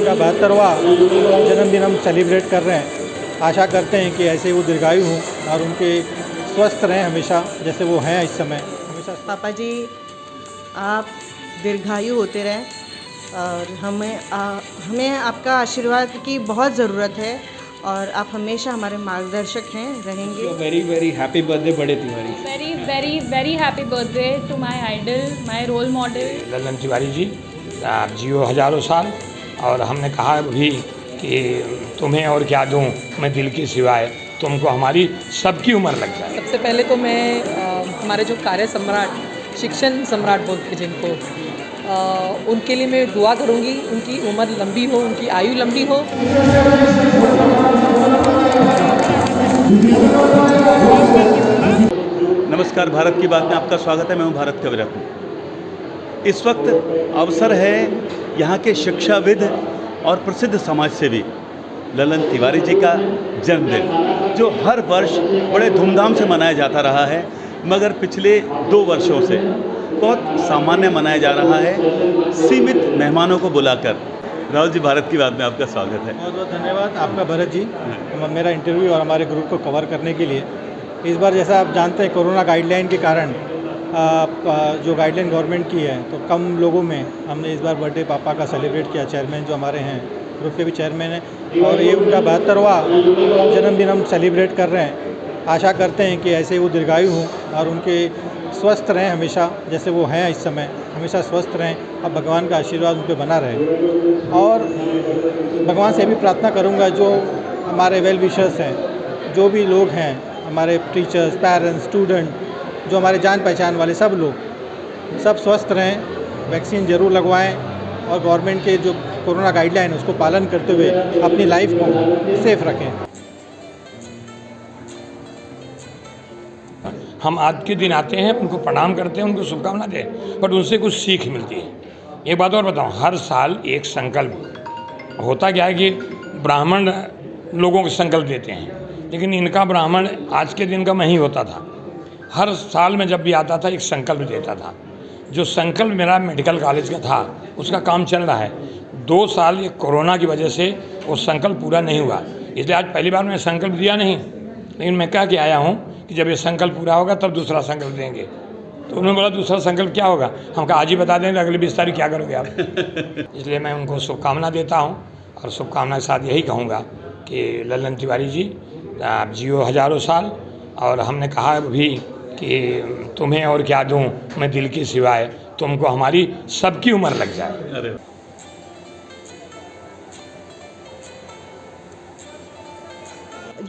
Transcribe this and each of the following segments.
उनका 72वां जन्मदिन हम सेलिब्रेट कर रहे हैं। आशा करते हैं कि ऐसे वो दीर्घायु हों और उनके स्वस्थ रहें हमेशा, जैसे वो हैं इस समय हमेशा। पापा जी, आप दीर्घायु होते रहें और हमें आपका आशीर्वाद की बहुत ज़रूरत है और आप हमेशा हमारे मार्गदर्शक हैं, रहेंगे। वेरी वेरी हैप्पी बर्थडे बड़े Tiwari. Very very very happy birthday to my idol, my role model Lalan Tiwari ji, आप जियो हजारों साल। और हमने कहा भी कि तुम्हें और क्या दूं मैं दिल की सिवाय, तुमको हमारी सबकी उम्र लग जाए। सबसे पहले तो मैं हमारे जो कार्य सम्राट, शिक्षण सम्राट बोलते हैं जिनको, उनके लिए मैं दुआ करूंगी, उनकी उम्र लंबी हो, उनकी आयु लंबी हो। नमस्कार, भारत की बात में आपका स्वागत है। मैं हूं भारत कविरत्न। इस वक्त अवसर है यहाँ के शिक्षाविद और प्रसिद्ध समाजसेवी ललन तिवारी जी का जन्मदिन, जो हर वर्ष बड़े धूमधाम से मनाया जाता रहा है, मगर पिछले 2 वर्षों से बहुत सामान्य मनाया जा रहा है, सीमित मेहमानों को बुलाकर। राहुल जी, भारत की बात में आपका स्वागत है। बहुत बहुत धन्यवाद आपका भरत जी, मेरा इंटरव्यू और हमारे ग्रुप को कवर करने के लिए। इस बार जैसा आप जानते हैं, कोरोना गाइडलाइन के कारण जो गाइडलाइन गवर्नमेंट की है, तो कम लोगों में हमने इस बार बर्थडे पापा का सेलिब्रेट किया। चेयरमैन जो हमारे हैं, ग्रुप के भी चेयरमैन हैं, और ये उनका 72वां जन्मदिन हम सेलिब्रेट कर रहे हैं। आशा करते हैं कि ऐसे वो दीर्घायु हों और उनके स्वस्थ रहें हमेशा, जैसे वो हैं इस समय हमेशा स्वस्थ रहें। अब भगवान का आशीर्वाद उन पर बना रहे। और भगवान से भी प्रार्थना करूँगा, जो हमारे वेल विशर्स हैं, जो भी लोग हैं, हमारे टीचर्स, पेरेंट्स, स्टूडेंट, जो हमारे जान पहचान वाले सब लोग, सब स्वस्थ रहें, वैक्सीन ज़रूर लगवाएं और गवर्नमेंट के जो कोरोना गाइडलाइन उसको पालन करते हुए अपनी लाइफ को सेफ रखें। हम आज के दिन आते हैं, उनको प्रणाम करते हैं, उनको शुभकामना दें, बट उनसे कुछ सीख मिलती है। एक बात और बताऊं, हर साल एक संकल्प होता क्या है कि ब्राह्मण लोगों के संकल्प देते हैं, लेकिन इनका ब्राह्मण आज के दिन का मैं ही होता था। हर साल में जब भी आता था एक संकल्प देता था। जो संकल्प मेरा मेडिकल कॉलेज का था, उसका काम चल रहा है। 2 साल ये कोरोना की वजह से वो संकल्प पूरा नहीं हुआ, इसलिए आज पहली बार मैं संकल्प दिया नहीं, लेकिन मैं कह के आया हूँ कि जब ये संकल्प पूरा होगा तब दूसरा संकल्प देंगे। तो उन्होंने बोला दूसरा संकल्प क्या होगा? हम कहा आज ही बता देंगे, अगले 20 तारीख क्या करोगे आप? इसलिए मैं उनको शुभकामना देता हूँ और शुभकामना के साथ यही कहूँगा कि ललन तिवारी जी, आप जियो हजारों साल। और हमने कहा भी कि तुम्हें और क्या दूं मैं दिल की सिवाय, तुमको हमारी सबकी उम्र लग जाए। अरे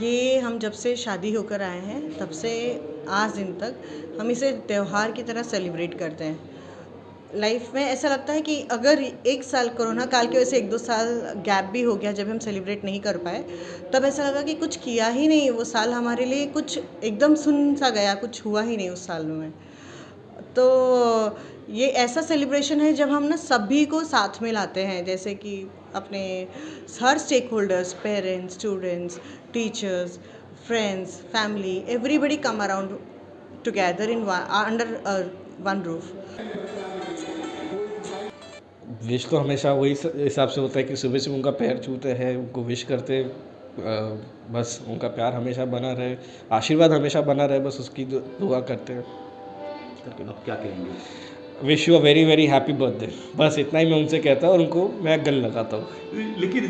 ये हम जब से शादी होकर आए हैं, तब से आज दिन तक हम इसे त्यौहार की तरह सेलिब्रेट करते हैं। लाइफ में ऐसा लगता है कि अगर 1 साल कोरोना काल की वजह से 1-2 साल गैप भी हो गया, जब हम सेलिब्रेट नहीं कर पाए, तब ऐसा लगा कि कुछ किया ही नहीं। वो साल हमारे लिए कुछ एकदम सुन सा गया, कुछ हुआ ही नहीं उस साल में। तो ये ऐसा सेलिब्रेशन है जब हम ना सभी को साथ में लाते हैं, जैसे कि अपने हर stakeholders, parents, students, teachers, friends, family, everybody come around together in under one roof. Wish तो हमेशा वही हिसाब से होता है कि सुबह से उनका पैर छूते हैं, उनको विश करते, बस उनका प्यार हमेशा बना रहे, आशीर्वाद हमेशा बना रहे, बस उसकी दुआ करते हैं। अब क्या कहेंगे? Wish you a very very happy birthday, बस इतना ही मैं उनसे कहता हूँ और उनको मैं गले लगाता हूँ। लेकिन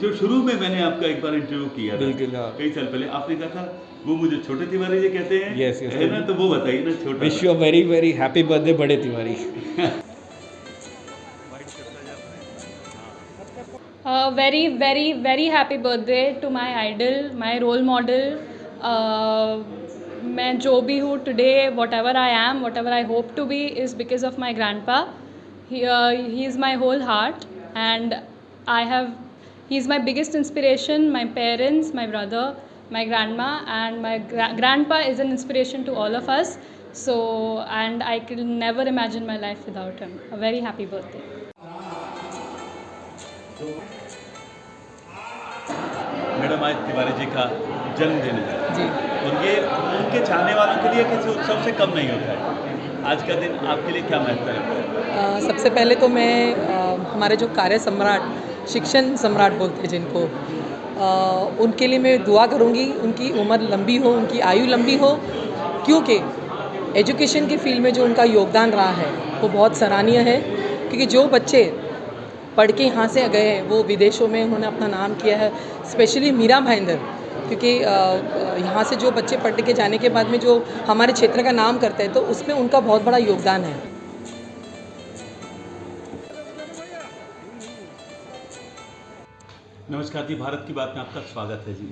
जो शुरू में मैंने आपका एक बार इंटरव्यू किया था, बिल्कुल, हाँ। कई साल पहले, आपने कहा था वो मुझे छोटे तिवारी जी कहते हैं। Yes, yes, है ना? तो वो बताइए ना, छोटा। Wish you a very very happy birthday बड़े Tiwari. Very very very happy birthday to my idol, my role model. मैं जो भी हूँ today, whatever I am, whatever I hope to be, is because of my grandpa. He is my whole heart and he is my biggest inspiration. My parents, my brother, my grandma, and my grandpa is an inspiration to all of us. So, and I could never imagine my life without him. A very happy birthday. Madam, आज तिवारी जी का जन्मदिन है जी, और ये उनके चाहने वालों के लिए किसी उत्सव से कम नहीं होता है। आज का दिन आपके लिए क्या महत्व है? सबसे पहले तो मैं हमारे जो कार्य सम्राट, शिक्षण सम्राट बोलते हैं जिनको, उनके लिए मैं दुआ करूँगी, उनकी उम्र लंबी हो, उनकी आयु लंबी हो, क्योंकि एजुकेशन के फील्ड में जो उनका योगदान रहा है वो बहुत सराहनीय है। क्योंकि जो बच्चे पढ़ के यहाँ से गए हैं वो विदेशों में उन्होंने अपना नाम किया है, स्पेशली मीरा भाईंदर, क्योंकि यहाँ से जो बच्चे पढ़ के जाने के बाद में जो हमारे क्षेत्र का नाम करते हैं तो उसमें उनका बहुत बड़ा योगदान है। नमस्कार जी, भारत की बात में आपका स्वागत है जी।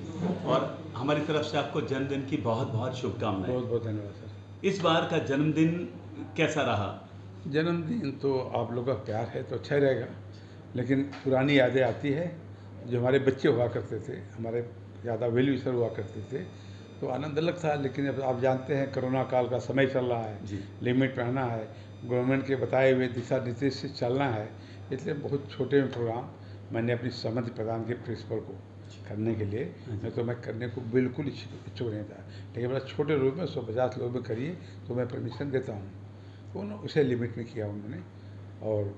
और हमारी तरफ से आपको जन्मदिन की बहुत बहुत शुभकामनाएं। बहुत बहुत धन्यवाद सर। इस बार का जन्मदिन कैसा रहा? जन्मदिन तो आप लोगों का प्यार है तो अच्छा ही रहेगा, लेकिन पुरानी यादें आती है। जो हमारे बच्चे हुआ करते थे, हमारे ज़्यादा वेल विशर हुआ करते थे, तो आनंद अलग था। लेकिन अब आप जानते हैं कोरोना काल का समय चल रहा है जी। लिमिट रहना है, गवर्नमेंट के बताए हुए दिशा निर्देश से चलना है, इसलिए बहुत छोटे में प्रोग्राम मैंने अपनी सहमति प्रदान की प्रिंसिपल को करने के लिए। नहीं तो मैं करने को बिल्कुल इच्छुक नहीं था, लेकिन बड़ा छोटे रूप में 150 लोग में करिए तो मैं परमिशन देता हूँ। तो उसे लिमिट में किया उन्होंने, और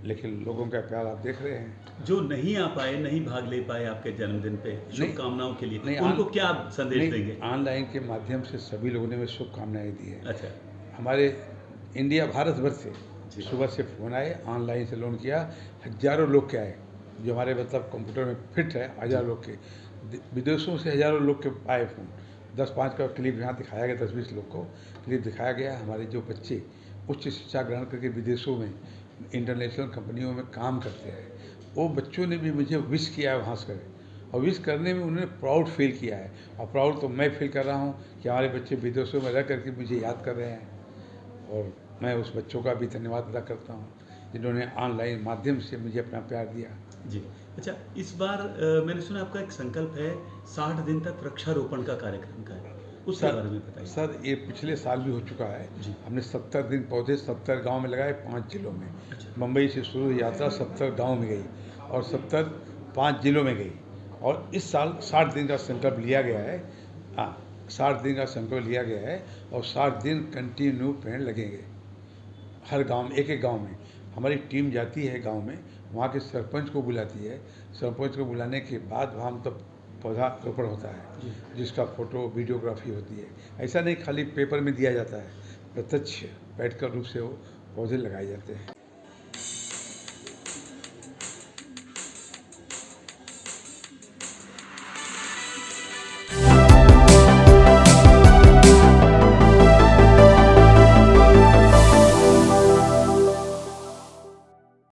लेकिन लोगों का प्यार आप देख रहे हैं। जो नहीं आ पाए, नहीं भाग ले पाए आपके जन्मदिन पे, शुभकामनाओं के लिए नहीं, उनको क्या आप संदेश देंगे? ऑनलाइन के माध्यम से सभी लोगों ने मुझे शुभकामनाएं दी है। अच्छा। हमारे इंडिया भारत भर से सुबह से फ़ोन आए, ऑनलाइन से लोन किया, हज़ारों लोग के आए जो हमारे मतलब कंप्यूटर में फिट है, 1000 लोग के, विदेशों से हज़ारों लोग के आए फ़ोन। 10-5 का क्लिप यहाँ दिखाया गया, 10-20 लोग को क्लिप दिखाया गया। हमारे जो बच्चे उच्च शिक्षा ग्रहण करके विदेशों में इंटरनेशनल कंपनियों में काम करते हैं, वो बच्चों ने भी मुझे विश किया है वहाँ से, और विश करने में उन्होंने प्राउड फील किया है। और प्राउड तो मैं फील कर रहा हूँ कि हमारे बच्चे विदेशों में रह करके मुझे याद कर रहे हैं, और मैं उस बच्चों का भी धन्यवाद अदा करता हूँ जिन्होंने ऑनलाइन माध्यम से मुझे अपना प्यार दिया। जी। अच्छा, इस बार मैंने सुना आपका एक संकल्प है 60 दिन तक वृक्षारोपण का कार्यक्रम का है, उसके बारे में बताइए। सर, ये पिछले साल भी हो चुका है जी। हमने 70 दिन पौधे 70 गांव में लगाए, 5 जिलों में। अच्छा। मुंबई से शुरू यात्रा 70 गांव में गई और 5 जिलों में गई। और इस साल 60 दिन का संकल्प लिया गया है। 60 दिन का संकल्प लिया गया है और 60 दिन कंटिन्यू पेड़ लगेंगे हर गांव में, एक गांव में। हमारी टीम जाती है गांव में, वहाँ के सरपंच को बुलाती है, सरपंच को बुलाने के बाद वहाँ मतलब पौधा रोपण होता है, जिसका फ़ोटो वीडियोग्राफी होती है। ऐसा नहीं खाली पेपर में दिया जाता है, प्रत्यक्ष बैठकर रूप से वो पौधे लगाए जाते हैं।